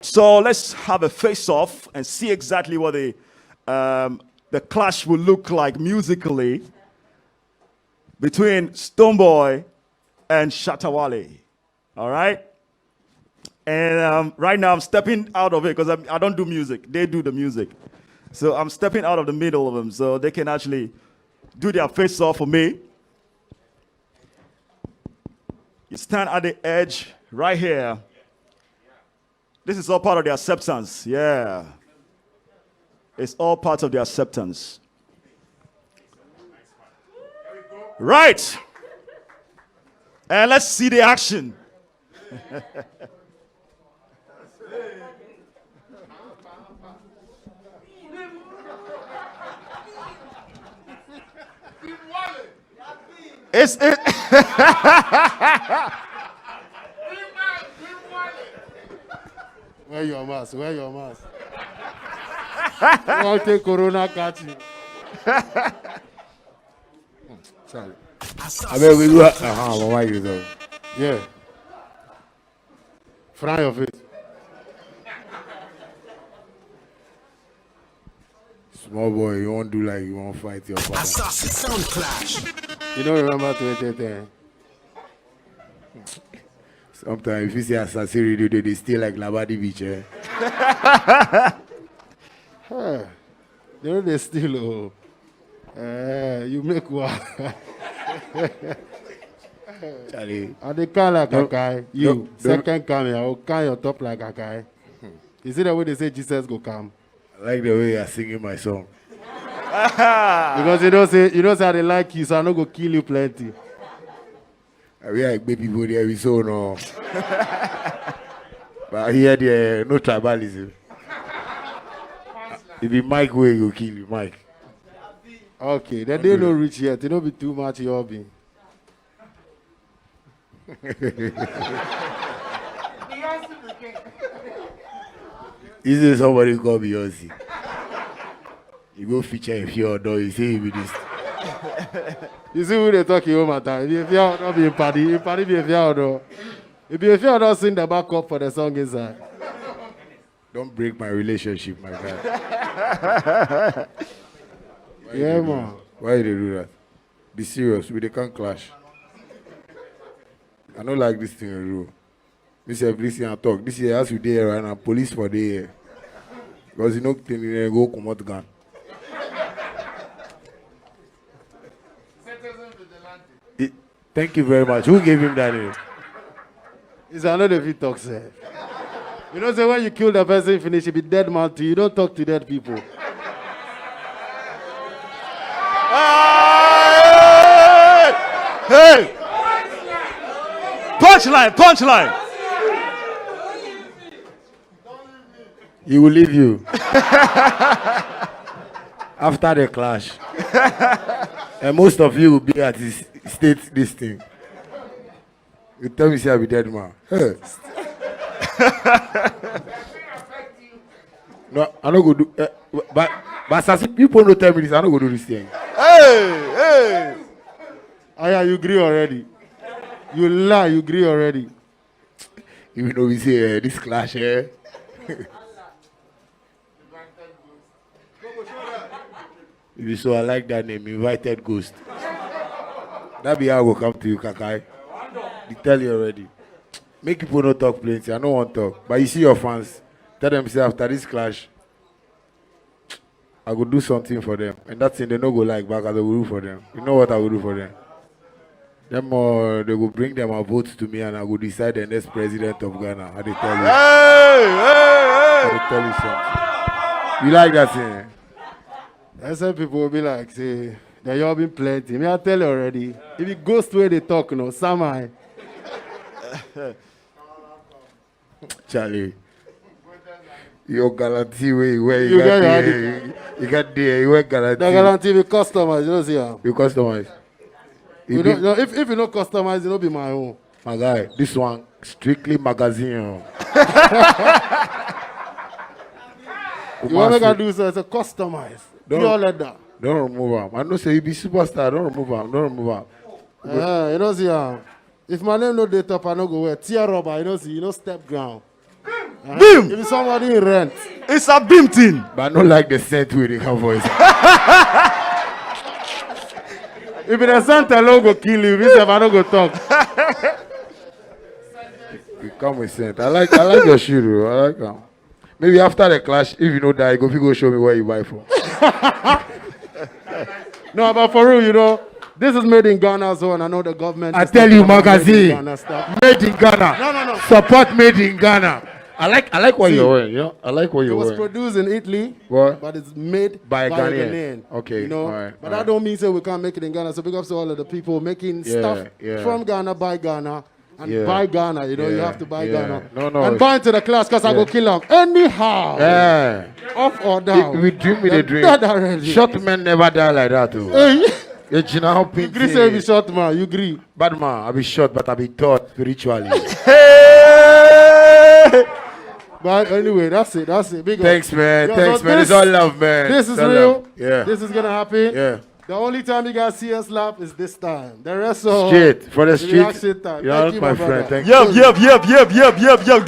So let's have a face-off and see exactly what the clash will look like musically between Stonebwoy and Shattawale. All right? And right now I'm stepping out of it because I don't do music. They do the music. So I'm stepping out of the middle of them so they can actually do their face-off for me. You stand at the edge right here. This is all part of the acceptance. Yeah. It's all part of the acceptance. Right. And let's see the action. It's it. Wear your mask. Wear your mask. Don't take Corona catch you. Sorry. I mean, we do. Why you though? Yeah. Fry your face. Small boy, you won't do like you won't fight your father. Assassin sound clash. You don't remember 2010? Sometimes if you see assassin radio, they stay like Labadi Beach. Eh? They know they still. You make one. Charlie. And they can like a guy. You second camera, will can your top like a guy. Is it the way they say Jesus go come? I like the way you're singing my song. Because you know say they like you, so I no go kill you plenty. We are baby people there, we so no. But here there no tribalism. If the Mike way you kill you, Mike. Okay, then they no reach yet. They don't be too much your hobby. Is there somebody called Beyonce? You go feature a few outdoor, you say with this. You see who they talk your matter. If you fear not be a party, be a fear outdoor. If you fear not sing the backup for the song inside. Don't break my relationship, my guy. Yeah, man. Why they do that? Be serious, we they can't clash. I don't like this thing you do. This is listen and talk. This is as we there right now, police for the year. Because you know they go come out gun. Thank you very much. Who gave him that name? It's another if you talk, sir. You know, say when you kill the person, finish, it be dead man too. You don't talk to dead people. Hey! Punchline, punchline. He will leave you. After the clash. And most of you will be at his state this thing. You tell me say I'll be dead man. Hey. No, I don't go do but as people don't tell me this, I don't go do this thing. Hey! Aya, you agree already. You lie, you agree already. Even though we say this clash, eh? If you so I like that name, invited ghost. That be how I will come to you, Kakai. They tell you already. Make people not talk plenty. I don't want to talk. But you see your fans, tell them say after this clash, I will do something for them. And that thing they no go like back, I will do for them. You know what I will do for them? Them they will bring them a vote to me and I will decide the next president of Ghana. I they tell you. I they tell you something. You like that thing? And some people will be like, say, they all been plenty. Me, I tell you already. If it goes to where they talk, no, Samai. Charlie, your guarantee where you You got get there, you got there, you work guarantee. The guarantee with customers, you don't see how. You customize. You don't, no, if you don't customize, it don't be my own. My guy, this one strictly magazine. You want to do so, it's a customize. Pure leather. Don't remove him. I know say you be superstar. Don't remove him. Don't remove him. You don't see how. If my name no date up, I no go wear. Tear rubber, you don't see, you know step ground. Beam. If somebody in rent. It's a beam thing. But I don't like the scent with the voice. If the Santa logo kill you, we say I don't go talk. You come with scent. I like your shoe, bro. I like them. Maybe after the clash, if you know that, go show me where you buy from. No, but for real, you know, this is made in Ghana, so and I know the government. I tell you, magazine, made in Ghana. No. Support made in Ghana. I like what you're wearing. You know, I like what It you're was wearing. produced in Italy, What? but it's made By a a Ghanaian. Ghanaian. Okay, you know, alright, but alright. that don't mean say we can't make it in Ghana. So big up to all of the people making stuff from Ghana by Ghana. And buy Ghana, you know, you have to buy Ghana. No. And buy into the class because I go kill them. Anyhow. Yeah. Up or down. We dream with They're a dream. dead already. Short men never die like that, too. Hey. You know, You agree say be short man, you agree. Bad man, I be short, but I be taught spiritually. Hey. But anyway, that's it. Big up. Thanks, man. Yo, Thanks, so man. It's all love, man. This is It's all real. love. Yeah. This is gonna happen. Yeah. The only time you guys see us laugh is this time. The rest of Straight. For the street. reaction time. You're Thank you, my my friend. brother. Thank you. Yep.